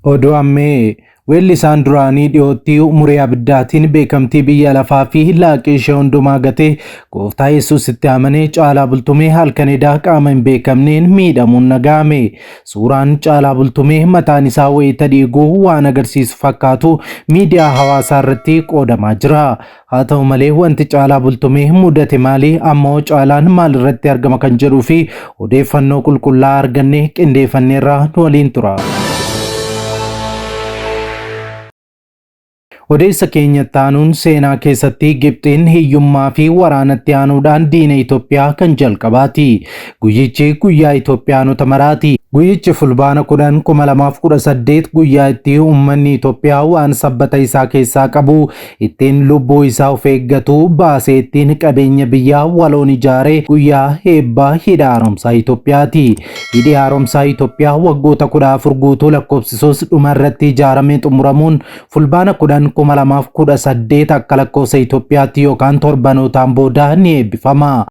Oduu Ammee weellisaan duraanii dhiyootti umurii abiddaatiin beekamtii biyya lafaa fi laaqii ishee hundumaa gatee gooftaa Yesuusitti amanee Caalaa Bultumee halkan edaa qaama hin beekamneen miidhamuun nagahame. Suuraan Caalaa Bultumee mataan isaa wayita dhiiguu waan agarsiisu fakkaatu miidiyaa hawaasaa irratti qoodamaa jira. Haa ta'u malee wanti Caalaa Bultumee mudate maali? Ammoo Caalaan maal irratti argama kan jedhuu fi odeeffannoo qulqullaa'aa argannee qindeeffanneerra nu waliin tura. Odeessa keenya taanuun seenaa keessatti Gibxiin hiyyummaa fi waraanatti aanuudhaan diina Itoophiyaa kan jalqabaati. Guyyichi guyyaa Itoophiyaanota maraati. Guyyichi fulbaana 2018 guyyaa itti uummanni Itoophiyaa waan sabbata isaa keessaa qabu ittiin lubbuu isaa of eeggatu baasee ittiin qabeenya biyyaa waloon ijaare guyyaa eebbaa hidha haaromsaa Itoophiyaati. Hidhi haaromsaa Itoophiyaa waggoota 14 guutuu lakkoofsisus dhumarratti ijaaramee xumuramuun fulbaana 2018 akka lakkoofsa Itoophiyaatti yookaan torbanootaan booda ni eebbifama.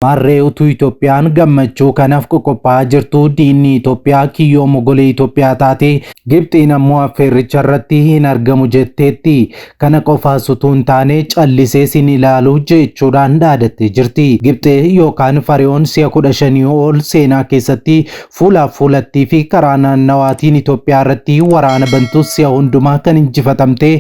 Marree utuu Itoophiyaan gammachuu kanaaf qophaa'aa jirtu diinni Itoophiyaa kiyyoo mogolee Itoophiyaa taate Gibxiin ammoo affeerricha irratti hin argamu jetteetti. Kana qofaas utuu hin taane callisee sin ilaalu jechuudhaan dhaadattee jirti. Gibxi yookaan Fariyoon si'a 15 ol seenaa keessatti fuulaaf fuulattii fi karaa naannawaatiin Itoophiyaa irratti waraana bantus si'a hundumaa kan injifatamte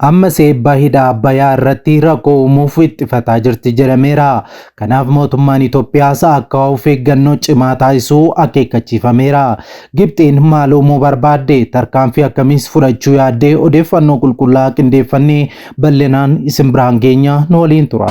amma eebbaa hidha Abbayyaa irratti rakkoo uumuuf xixxifataa jirti jedhameera. Kanaaf mootummaan Itoophiyaas akka of eeggannoo cimaa taasisuu akeekkachiifameera. Gibxiin maal uumuu barbaadde? Tarkaanfii akkamiis fudhachuu yaadde? Odeeffannoo qulqullaa'aa qindeeffannee bal'inaan isin biraan geenya nu waliin tura.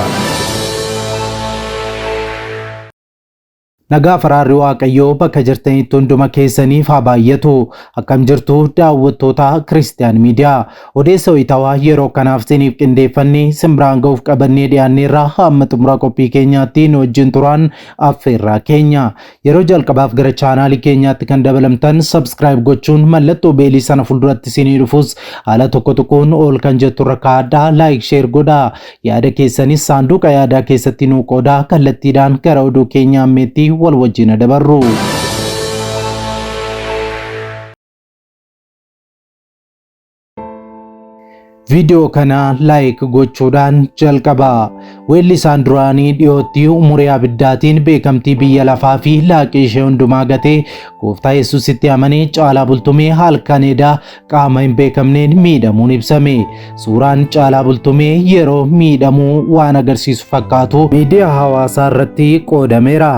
Nagaa faraarri Waaqayyoo bakka jirtanitti hunduma keessaniif haa baay'atu. Akkam jirtu daawwattoota Kiristiyaan Miidiyaa. Odeessa wayitawaa yeroo kanaaf isiniif qindeeffannee simbiraan ga'uuf qabannee dhiyaanneerra hamma xumura qophii keenyaatti nu wajjin turaan affeerraa keenya. Yeroo jalqabaaf gara chaanaalii keenyaatti kan dabalamtan subscribe gochuun mallattoo beelii sana fuulduratti isinii dhufus haala tokko tokkoon ol kan jettu irra kaa'adhaa like share godhaa. Yaada keessanis saanduqa yaadaa keessatti nuu qoodaa. Kallattiidhaan gara oduu keenya ammeetti wal wajjin dabarru. Video kana like gochuudhaan jalqaba. Weellisaan duraanii dhiyootti umurii abiddaatiin beekamtii biyya lafaa fi laaqii ishee hundumaa gatee gooftaa Yesuusitti amanee Caalaa Bultumee halkan edaa qaama hin beekamneen miidhamuun ibsame. Suuraan Caalaa Bultumee yeroo miidhamuu waan agarsiisu fakkaatu miidiyaa hawaasaa irratti qoodameera.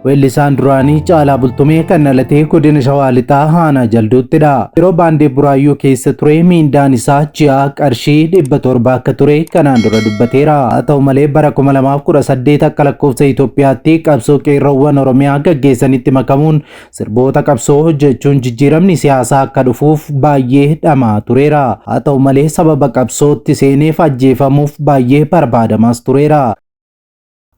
Weellisaan duraanii Caalaa Bultumee kan dhalatee godina Shawaa Lixaa Aanaa Jalduuttidha. Yeroo baandee buraayyuu keessa ture miindaan isaa ji'a qarshii 700 akka ture kanaan dura dubbateera. Haa ta'u malee bara 2018 akka lakkoofsa Itoophiyaatti qabsoo qeerroowwan Oromiyaa gaggeessanitti makamuun sirboota qabsoo hojjechuun jijjiiramni siyaasaa akka dhufuuf baay'ee dhamaa tureera. Haa ta'u malee sababa qabsootti seeneef ajjeefamuuf baay'ee barbaadamaas tureera.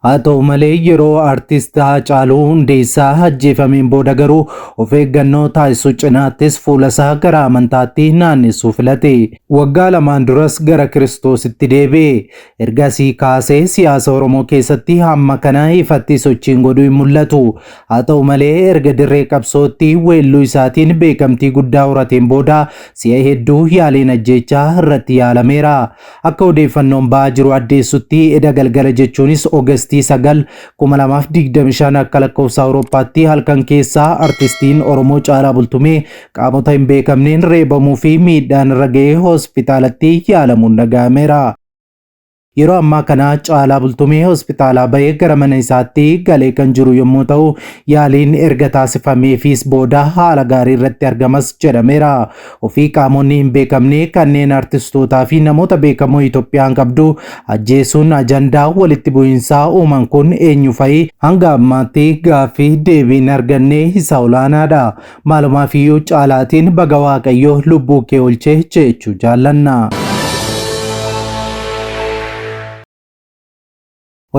Haa ta'u malee yeroo artist Hachaluhundesa ajjeefameen booda garuu of eeggannoo taasisuu cinaattis fuula isaa gara amantaatti naannessuu filate. Waggaa lamaan duras gara Kiristoositti deebi'e. Ergasii kaasee siyaasa Oromoo keessatti hamma kana ifatti sochiin godhuu hin mul'atu. Haa ta'u malee erga dirree qabsootti weelluu isaatiin beekamtii guddaa horateen booda si'a hedduu yaaliin ajjeechaa irratti yaalameera. Akka odeeffannoon ba'aa jiru addeessutti eda galgala jechuunis Oogustii 2025 akka lakkoofsa Awurooppaatti halkan keessaa artistiin Oromoo Caalaa Bultumee qaamota hin beekamneen reebamuu fi miidhaan irra ga'ee hospitaalatti yaalamuun dhaga'ameera. Yeroo ammaa kana Caalaa Bultumee hospitaalaa bahee gara mana isaatti galee kan jiru yommuu ta'u yaaliin erga taasifameefis booda haala gaarii irratti argamas jedhameera. Ofii qaamonni hin beekamne kanneen artistootaa fi namoota beekamoo Itoophiyaan qabdu ajjeesuun ajandaa walitti bu'iinsaa uuman kun eenyu fa'i? Hanga ammaatti gaaffii deebiin arganne isa olaanaadha. Maalumaaf iyyuu Caalaatiin baga Waaqayyoo lubbuu kee oolchee jechuu jaallanna.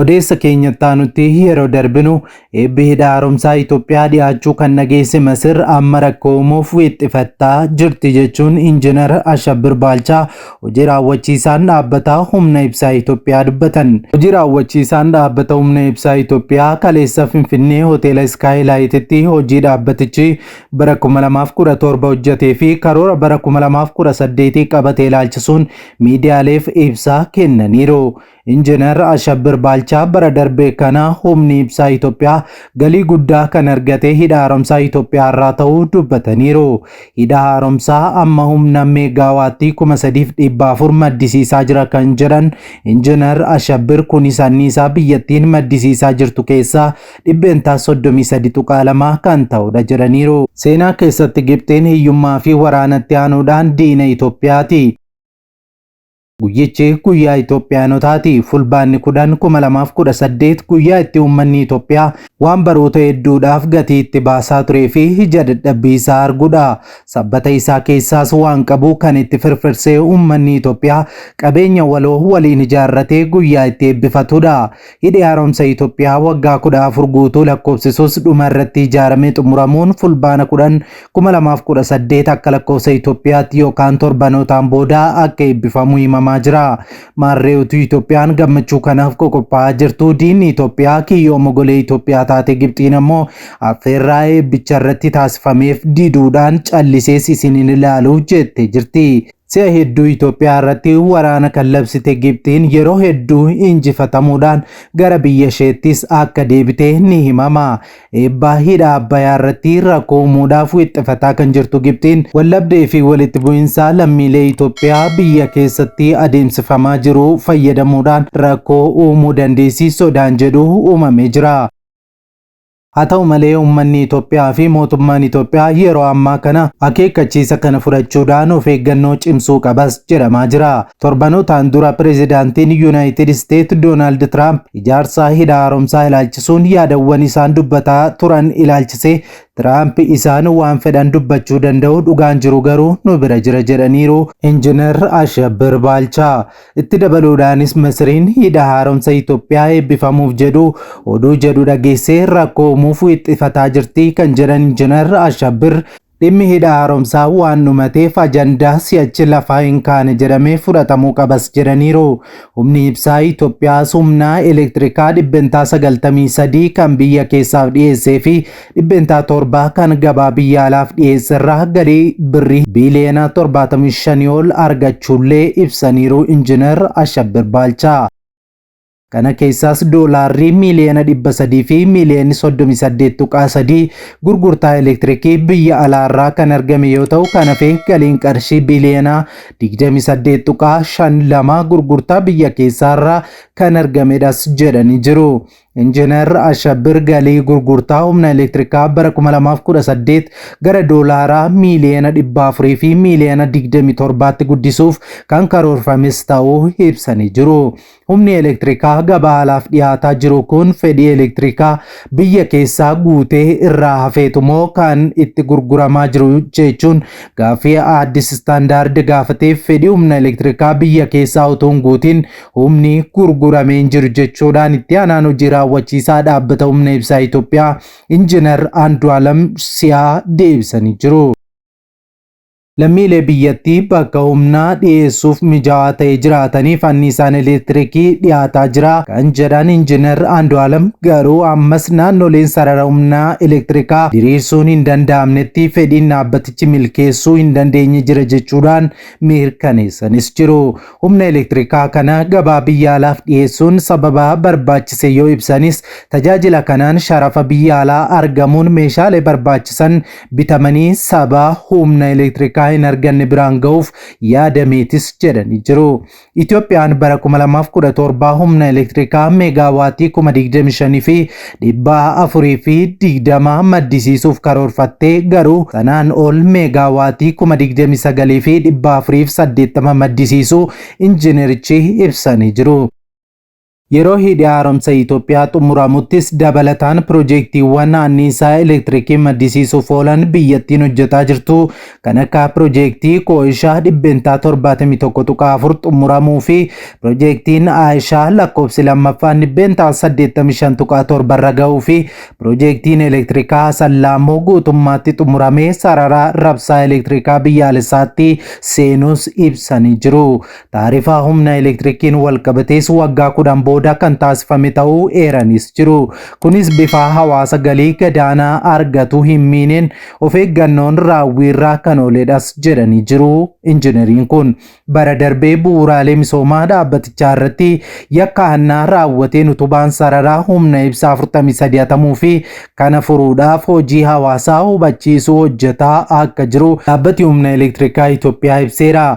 Odeessa keenyatti aanutti yeroo darbinu eebbi hidha haaromsaa Itoophiyaa dhiyaachuu kan nageesse Masir amma rakkoo uumuuf wixxifattaa jirti jechuun Injiinar Ashabbir Baalchaa hojii raawwachiisaan dhaabbata humna ibsaa Itoophiyaa dubbatan. Hojii raawwachiisaan dhaabbata humna ibsaa Itoophiyaa kaleessa Finfinnee hoteela Skylight'tti hojii dhaabbatichi bara 2017 hojjetee fi karoora bara 2018 qabatee ilaalchisuun miidiyaaleef ibsa kennaniiru. Injiinar Ashabbir Baalchaa bara darbee kana humni ibsaa Itoophiyaa galii guddaa kan argate hidha haaromsaa Itoophiyaa irraa ta'uu dubbataniiru. Hidha haaromsaa amma humna meegaawaattii 3,400 maddisiisaa jira kan jedhan Injiinar Ashabbir kun anniisaa biyyattiin maddisiisaa jirtu keessaa 33.2 kan ta'udha jedhaniiru. Seenaa keessatti Gibxiin hiyyummaa fi waraanatti aanuudhaan diina Itoophiyaati. Guyyichi guyyaa Itoophiyaanotaati. Fulbaanni 2018 guyyaa itti uummanni Itoophiyaa waan baroota hedduudhaaf gatii itti baasaa turee fi ija dadhabbii isaa arguudha. Sabbata isaa keessaas waan qabu kan itti firfirsee uummanni Itoophiyaa qabeenya waloo waliin ijaarratee guyyaa itti eebbifatudha. Hidhi haaromsa Itoophiyaa waggaa 14 guutuu lakkoofsisus dhuma irratti ijaaramee xumuramuun fulbaana 2018 akka lakkoofsa Itoophiyaatti yookaan torbanotaan booda akka eebbifamu himama. Marreetu Itoophiyaan gammachuu kanaaf qophaa'aa jirtu. Diinni Itoophiyaa kiyyoo mogolee Itoophiyaa taate Gibxiin ammoo affeerraa eebbicha irratti taasifameef diduudhaan callisees isin hin ilaalu jettee jirti. Si'a hedduu Itoophiyaa irratti waraana kan labsite Gibxiin yeroo hedduu injifatamuudhaan gara biyya isheettis akka deebite ni himama. Eebbaa hidha Abbayyaa irratti rakkoo uumuudhaaf wixxifataa kan jirtu Gibxiin wallabdee fi walitti bu'insa lammiilee Itoophiyaa biyya keessatti adeemsifamaa jiru fayyadamuudhaan rakkoo uumuu dandeessi sodaan jedhu uumamee jira. Haa ta'u malee uummanni Itoophiyaa fi mootummaan Itoophiyaa yeroo ammaa kana akeekkachiisa kana fudhachuudhaan of eeggannoo cimsuu qabas jedhamaa jira. Torbanotaan dura pireezidaantiin Yuunaayitid Isteet Doonaald Tiraamp ijaarsa hidha haaromsaa ilaalchisuun yaadawwan isaan dubbataa turan ilaalchisee Tiraamp isaan waan fedhan dubbachuu danda'u dhugaan jiru garuu nu bira jira jedhaniiru Injiinar Ashabbir Baalchaa. Itti dabaluudhaanis Masiriin hidha haaromsa Itoophiyaa eebbifamuuf jedhu oduu jedhu dhageessee rakkoo uumuuf wixxifataa jirti kan jedhan Injiinar Ashabbir dhimmi hidha haaromsaa waan dhumateef ajandaa si'achi lafaa hin kaane jedhamee fudhatamuu qabas jedhaniiru. Humni ibsaa Itoophiyaas humna elektirikaa 93 kan biyya keessaaf dhiyeessee fi 700 kan gabaa biyya alaaf dhiyeesserraa galii birrii biiliyoona 75 ol argachuullee ibsaniiru Injiinar Ashabbir Baalchaa. Kana keessaas doolaarri miiliyoona 300 fi miiliyoonni 38.3 gurgurtaa elektirikii biyya alaarraa kan argame yoo ta'u kan hafe galiin qarshii biiliyoona 28.52 gurgurtaa biyya keessaarraa kan argamedhas jedhanii jiru. Injiinar Ashabbir galii gurgurtaa humna elektirikaa bara 2018 gara doolaaraa miiliyoona 400 fi miiliyoona 27tti guddisuuf kan karoorfames ta'uu ibsanii jiru. Humni elektirikaa gabaa alaaf dhiyaataa jiru kun fedhii elektirikaa biyya keessaa guutee irraa hafeetumoo kan itti gurguramaa jiru jechuun gaaffii Addis Standard gaafateef fedhii humna elektirikaa biyya keessaa utuu hin guutin humni gurguramee hin jiru jechuudhaan itti aanaan hojii raawwachiisaa dhaabbata humna ibsaa Itoophiyaa Injiinar Andu'aalam Siyaa deebisanii jiru. Lammiilee biyyattii bakka humnaa dhiyeessuuf mijaawaa ta'ee jiraataniif anniisaan elektirikii dhiyaataa jira kan jedhan Injiinar Andu'aalam garuu ammas naannoleen sarara humnaa elektirikaa diriirsuun hin danda'amnetti fedhiin dhaabbatichi milkeessuu hin dandeenye jira jechuudhaan mirkaneessanis jiru. Humna elektirikaa kana gabaa biyya alaaf dhiyeessuun sababa barbaachise yoo ibsanis tajaajila kanaan sharafa biyya alaa argamuun meeshaalee barbaachisan bitamanii saba humna elektrikaa hin arganne biraan ga'uuf yaadameetis jedhanii jiru. Itoophiyaan bara 2017 humna elektirikaa meegaawaatii 25,000 fi 420 maddisiisuuf karoorfattee garuu sanaan ol meegaawaatii 29,000 fi 480 maddisiisuu injiinerichi ibsanii jiru. Yeroo hidhi haaromsa Itoophiyaa xumuramuttis dabalataan piroojeektiiwwan anniisaa elektirikii maddisiisuuf oolan biyyattiin hojjetaa jirtu kan akka piroojeektii Kooyishaa 71.4 xumuramuu fi piroojeektiin Aayishaa lakkoofsi lammaffaan 85.7 irra ga'uu fi piroojeektiin elektirikaa Sallaamoo guutummaatti xumuramee sarara rabsaa elektirikaa biyyaalessaatti seenuus ibsanii jiru. Taarifaa humna elektirikiin walqabatees waggaa 10 booda kan taasifame ta'uu eeranis jiru. Kunis bifa hawaasa galii gadaanaa argatu hin miineen of eeggannoon raawwiirraa kan ooledhas jedhanii jiru. Injiineriin kun bara darbee bu'uuraalee misoomaa dhaabbatichaa irratti yakka hannaa raawwateen utubaan sararaa humna ibsaa 43 hatamuu fi kana furuudhaaf hojii hawaasaa hubachiisuu hojjetaa akka jiru dhaabbati humna elektirikaa Itoophiyaa ibseera.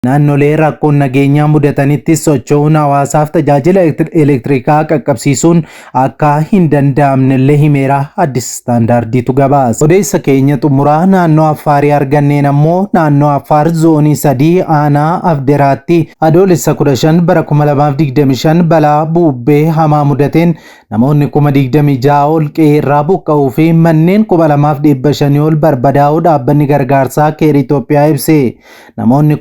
Naannolee rakkoon nageenyaa mudatanitti socho'uun hawaasaaf tajaajila elektirikaa qaqqabsiisuun akka hin danda'amnellee himeera. Addis Istaandaardiitu gabaasa. Odeessa keenya xumuraa naannoo Affaarii arganneen ammoo naannoo Affaar zoonii 3 aanaa Afderaatti adoolessa 15 bara 2025 balaa bubbee hamaa mudateen namoonni 26,000 ol qe'ee irraa buqqa'uu fi manneen 2,500 ol barbadaa'uu dhaabbanni gargaarsaa keer Itoophiyaa ibse. Namoonni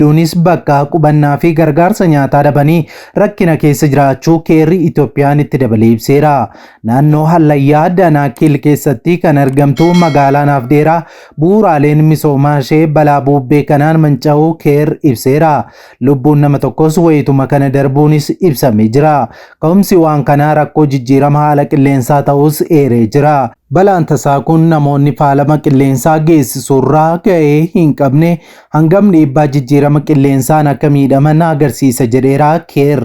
hedduunis bakka qubannaa fi gargaarsa nyaataa dhabanii rakkina keessa jiraachuu keerri Itoophiyaan itti dabalee ibseera. Naannoo Hallayyaa Danaakil keessatti kan argamtu magaalaan Afdeeraa bu'uuraaleen misoomaa ishee balaa bubbee kanaan manca'uu keer ibseera. Lubbuun nama tokkos wayituma kana darbuunis ibsamee jira. Ka'umsi waan kanaa rakkoo jijjiirama haala qilleensaa ta'us eeree jira. Balaan tasaa kun namoonni faalama qilleensaa geessisurraa ga'ee hin qabne hangam dhiibbaa jijjiirama qilleensaan akka miidhaman agarsiisa jedheera keer.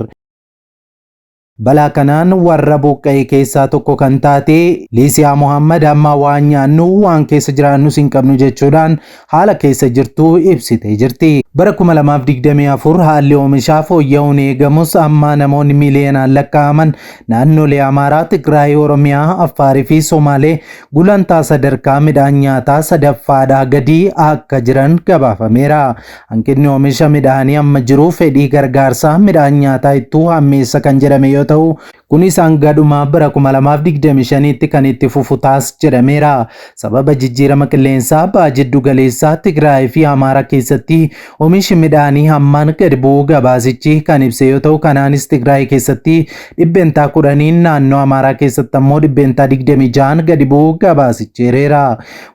Balaa kanaan warra buqqa'e keessaa tokko kan taate Liisiyaa Muhammad amma waan nyaannu waan keessa jiraannus hin qabnu jechuudhaan haala keessa jirtu ibsitee jirti. Bara 2024 haalli oomishaa fooyya'uun eegamus amma namoonni miiliyoonaan lakkaa'aman naannolee Amaaraa, Tigraay, Oromiyaa, Affaarii fi Somaalee gulantaa sadarkaa midhaan nyaataa sadaffaadhaa gadi akka jiran gabaafameera. Hanqinni oomisha midhaanii amma jiru fedhii gargaarsaa midhaan nyaataa ittuu hammeessa kan jedhame yoo ta'u kunis hanga dhumaa bara 2025tti kan itti fufu taas jedhameera. Sababa jijjiirama qilleensaa ba'a jiddu galeessaa Tigraay fi Amaaraa keessatti oomishi midhaanii hammaan gadi bu'uu gabaasichi kan ibse yoo ta'u kanaanis Tigraay keessatti 10% naannoo Amaaraa keessatti ammoo 26% gadi bu'uu gabaasicheera.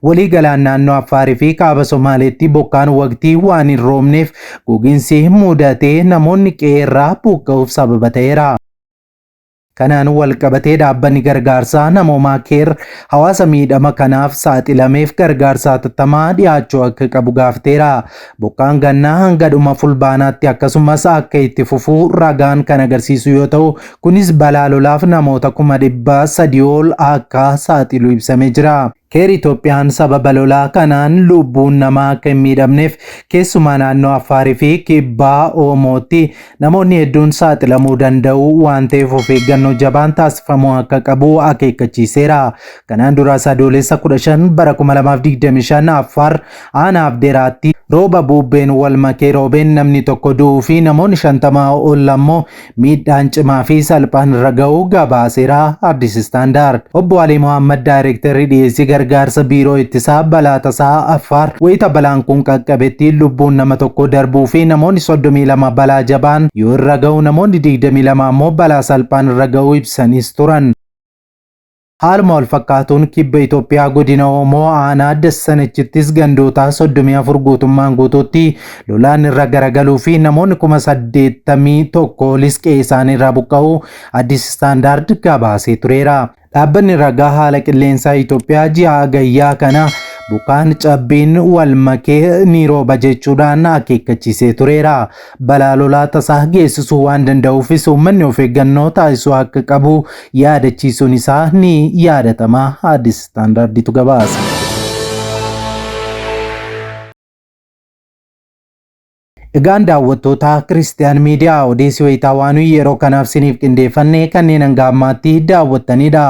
Walii galaan naannoo Affaarii fi kaaba Somaaleetti bokkaan waqtii waan hin roobneef gogiinsi mudatee namoonni qe'ee irraa buqqa'uuf sababa ta'eera. Kanaan wal qabatee dhaabbanni gargaarsaa namoomaa keer hawaasa miidhama kanaaf saaxilameef gargaarsa hatattamaa dhiyaachuu akka qabu gaafateera. Bokkaan gannaa hanga dhuma fulbaanaatti akkasumas akka itti fufuu ragaan kan agarsiisu yoo ta'u kunis balaa lolaaf namoota 300,000 ol akka saaxilu ibsamee jira. Keer Itoophiyaan sababa lolaa kanaan lubbuun namaa akka hin miidhamneef keessumaa naannoo Affaarii fi kibbaa Oromootti namoonni hedduun saaxilamuu danda'u waan ta'eef of eeggannoo jabaan taasifamuu akka qabu akeekkachiiseera. Kanaan duras adoolessa 15 bara 2025 Affaar aanaa Afdeeraatti rooba bubbeen wal makee roobeen namni tokko du'uu fi namoonni 50 ol ammoo miidhaan cimaa fi salphaan irra ga'uu gabaaseera. Addis Istaandaard. Obbo Alii Muhammad Daayirektarri dhiyeessii gargaarsa biiroo ittisaa balaa tasaa Affaar wayita balaan kun qaqqabetti lubbuun nama tokko darbuu fi namoonni 32 balaa jabaan yoo irra ga'u namoonni 22 ammoo balaa salphaan irra ga'uu ibsanis turan. Haaluma wal fakkaatuun kibba Itoophiyaa godina Oromoo aanaa Dassanachittis gandoota 34 guutummaan guutuutti lolaan irra garagaluu fi namoonni 81,000 olis qe'ee isaanii irraa buqqa'uu Addis Istaandaard gabaasee tureera. Dhaabbanni ragaa haala qilleensaa Itoophiyaa ji'a hagayyaa kana bukaan cabbiin wal makee ni rooba jechuudhaan akeekkachiisee tureera. Balaa lolaa tasaa geessisuu waan danda'uufis uummanni of eeggannoo taasisuu akka qabu yaadachiisuun isaa ni yaadatama. Addis Istaandaardiitu gabaasa. Egaan daawwattoota Kiristiyaan Miidiyaa odeessii wayitaawwaanuu yeroo kanaaf siniif qindeeffannee kanneen hanga ammaatti daawwattanidha.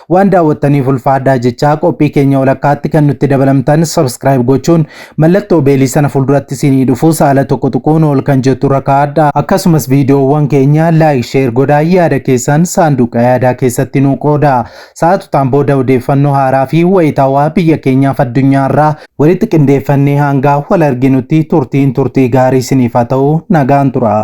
Waan daawwattaniif ulfaadhaa jechaa qophii keenya walakkaatti kan nutti dabalamtan subscribe gochuun mallattoo beelii sana fuulduratti sinii dhufu saala tokko tuquun ol kan jettu rakkaadha. Akkasumas viidiyoowwan keenya like share godhaa yaada keessan saanduqa yaadaa keessatti nu qooda. Sa'aatutaan booda odeeffannoo haaraa fi wayitaawwaa biyya keenyaaf addunyaarraa walitti qindeeffannee hanga wal arginutti turtii gaarii siniif haa ta'u nagaan tura.